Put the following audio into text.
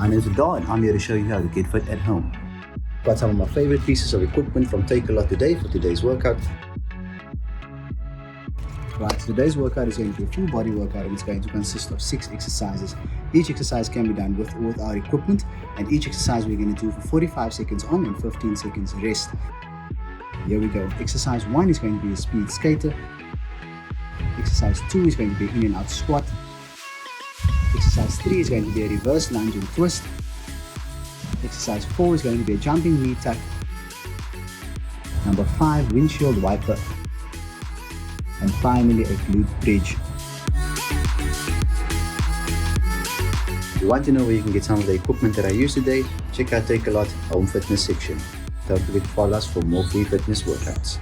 My name is Adar and I'm here to show you how to get fit at home. Got some of my favorite pieces of equipment from Takealot today for today's workout. Right, today's workout is going to be a full body workout and it's going to consist of 6 exercises. Each exercise can be done with or without equipment, and each exercise we're going to do for 45 seconds on and 15 seconds rest. Here we go. Exercise 1 is going to be a speed skater. Exercise 2 is going to be in and out squat. Exercise 3 is going to be a reverse lunge twist. Exercise 4 is going to be a jumping knee tuck. Number 5, windshield wiper. And finally, a glute bridge. If you want to know where you can get some of the equipment that I used today, check out Takealot Home Fitness section. Don't forget to follow us for more free fitness workouts.